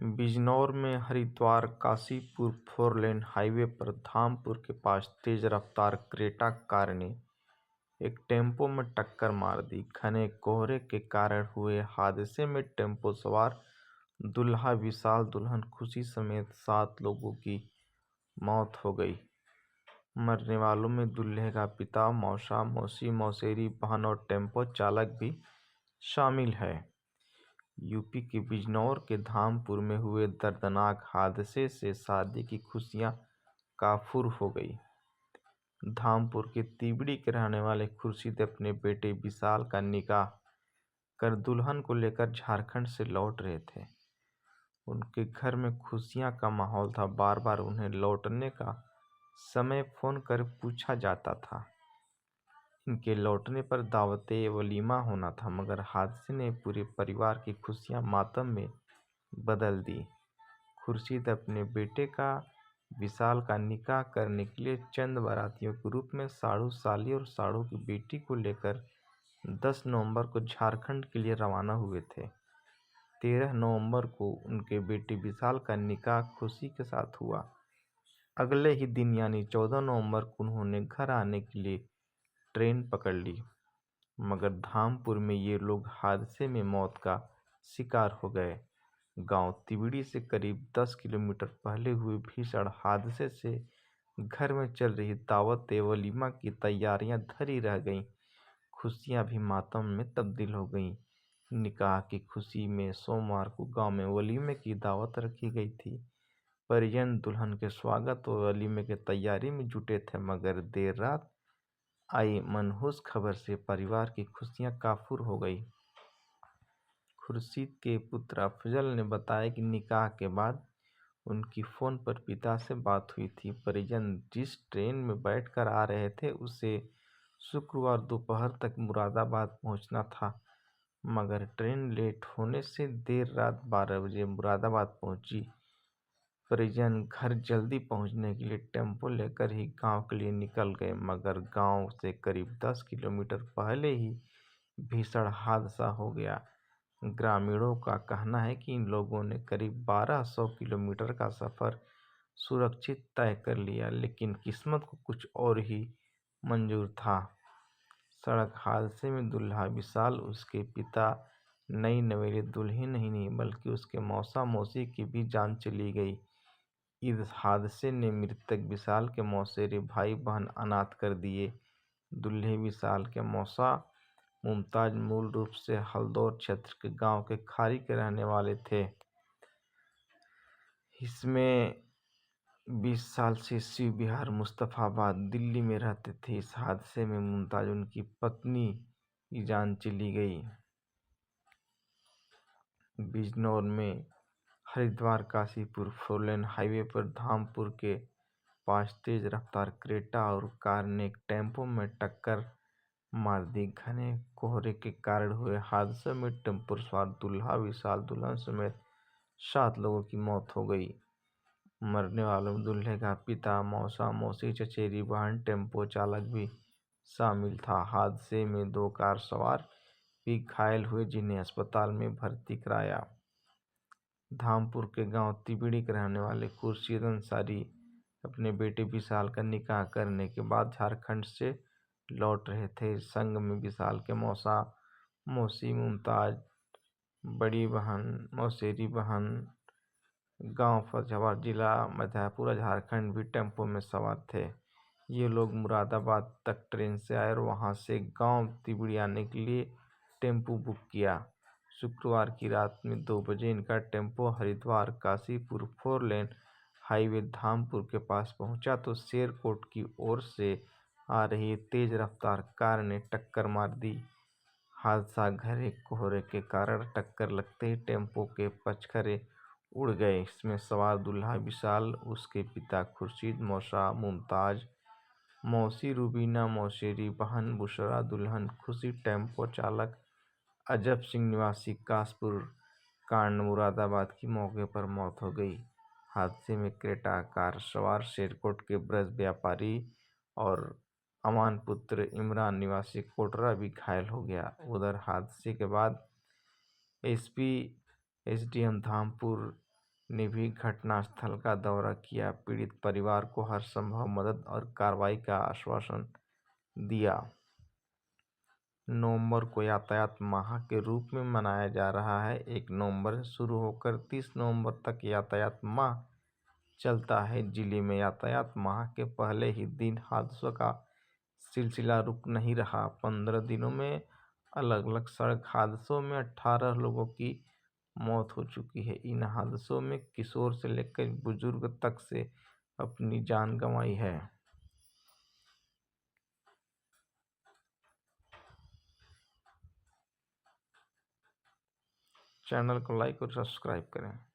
बिजनौर में Haridwar Kashipur four lane highway पर धामपुर के पास तेज रफ्तार क्रेटा कार ने एक टेम्पो में टक्कर मार दी। घने कोहरे के कारण हुए हादसे में टेम्पो सवार दूल्हा विशाल, दुल्हन खुशी समेत 7 लोगों की मौत हो गई। मरने वालों में दूल्हे का पिता, मौसा, मौसी, मौसेरी बहन और टेम्पो चालक भी शामिल है। यूपी के बिजनौर के धामपुर में हुए दर्दनाक हादसे से शादी की खुशियां काफूर हो गई। धामपुर के तिबड़ी के रहने वाले खुर्शीद अपने बेटे विशाल का निकाह कर दुल्हन को लेकर झारखंड से लौट रहे थे। उनके घर में खुशियां का माहौल था। बार बार उन्हें लौटने का समय फोन कर पूछा जाता था। इनके लौटने पर दावते वलीमा होना था, मगर हादसे ने पूरे परिवार की खुशियां मातम में बदल दी। खुर्शीद अपने बेटे का विशाल का निकाह करने के लिए चंद बारातियों के रूप में साढ़ू साली और साढ़ू की बेटी को लेकर 10 नवंबर को झारखंड के लिए रवाना हुए थे। 13 नवंबर को उनके बेटे विशाल का निकाह खुशी के साथ हुआ। अगले ही दिन यानी 14 नवंबर को उन्होंने घर आने के लिए ट्रेन पकड़ ली, मगर धामपुर में ये लोग हादसे में मौत का शिकार हो गए। गांव तिबड़ी से करीब 10 किलोमीटर पहले हुए भीषण हादसे से घर में चल रही दावत वलीमा की तैयारियां धरी रह गईं। खुशियां भी मातम में तब्दील हो गईं। निकाह की खुशी में सोमवार को गांव में वलीमे की दावत रखी गई थी। परिजन दुल्हन के स्वागत और वलीमे की तैयारी में जुटे थे, मगर देर रात आई मनहूस खबर से परिवार की खुशियां काफूर हो गई। खुर्शीद के पुत्र अफजल ने बताया कि निकाह के बाद उनकी फोन पर पिता से बात हुई थी। परिजन जिस ट्रेन में बैठकर आ रहे थे उसे शुक्रवार दोपहर तक मुरादाबाद पहुंचना था, मगर ट्रेन लेट होने से देर रात 12 बजे मुरादाबाद पहुंची। परिजन घर जल्दी पहुंचने के लिए टेम्पो लेकर ही गांव के लिए निकल गए, मगर गांव से करीब 10 किलोमीटर पहले ही भीषण हादसा हो गया। ग्रामीणों का कहना है कि इन लोगों ने करीब 1200 किलोमीटर का सफर सुरक्षित तय कर लिया, लेकिन किस्मत को कुछ और ही मंजूर था। सड़क हादसे में दूल्हा विशाल, उसके पिता, नई नवेली दुल्हन ही नहीं बल्कि उसके मौसा मौसी की भी जान चली गई। इस हादसे ने मृतक विशाल के मौसेरे भाई बहन अनाथ कर दिए। दूल्हे विशाल के मौसा मुमताज मूल रूप से हल्दौर क्षेत्र के गांव के खारी के रहने वाले थे। इसमें 20 साल से शिव बिहार मुस्तफाबाद दिल्ली में रहते थे। इस हादसे में मुमताज उनकी पत्नी की जान चली गई। बिजनौर में हरिद्वार काशीपुर फोरलेन हाईवे पर धामपुर के पास तेज रफ्तार क्रेटा और कार ने एक टेम्पो में टक्कर मार दी। घने कोहरे के कारण हुए हादसे में टेम्पो सवार दूल्हा विशाल, दुल्हन समेत 7 लोगों की मौत हो गई। मरने वालों में दूल्हे का पिता, मौसा, मौसी, चचेरी बहन, टेम्पो चालक भी शामिल था। हादसे में 2 कार सवार भी घायल हुए, जिन्हें अस्पताल में भर्ती कराया। धामपुर के गांव तिबड़ी के रहने वाले खुर्शीद अंसारी अपने बेटे विशाल का निकाह करने के बाद झारखंड से लौट रहे थे। संग में विशाल के मौसा, मौसी, मुमताज, बड़ी बहन, मौसेरी बहन, गांव फर्रुखाबाद जिला मधेपुरा झारखंड भी टेम्पो में सवार थे। ये लोग मुरादाबाद तक ट्रेन से आए और वहां से गांव तिबड़ी आने के लिए टेम्पो बुक किया। शुक्रवार की रात में 2 बजे इनका tempo Haridwar Kashipur four lane highway Dhampur के पास पहुंचा तो शेरकोट की ओर से आ रही तेज रफ्तार कार ने टक्कर मार दी। हादसा घने कोहरे के कारण टक्कर लगते ही टेम्पो के पचखरे उड़ गए। इसमें सवार दूल्हा विशाल, उसके पिता खुर्शीद, मौसा मुमताज, मौसी रूबीना, मौसेरी बहन बुशरा, दुल्हन खुशी, टेम्पो चालक अजब सिंह निवासी कासपुर कांड मुरादाबाद की मौके पर मौत हो गई। हादसे में क्रेटा कार सवार शेरकोट के ब्रज व्यापारी और अमान पुत्र इमरान निवासी कोटरा भी घायल हो गया। उधर हादसे के बाद एसपी एसडीएम धामपुर ने भी घटनास्थल का दौरा किया, पीड़ित परिवार को हर संभव मदद और कार्रवाई का आश्वासन दिया। नवंबर को यातायात माह के रूप में मनाया जा रहा है। 1 नवंबर से शुरू होकर 30 नवंबर तक यातायात माह चलता है। जिले में यातायात माह के पहले ही दिन हादसों का सिलसिला रुक नहीं रहा। 15 दिनों में अलग अलग सड़क हादसों में 18 लोगों की मौत हो चुकी है। इन हादसों में किशोर से लेकर बुजुर्ग तक से अपनी जान गंवाई है। चैनल को लाइक और सब्सक्राइब करें।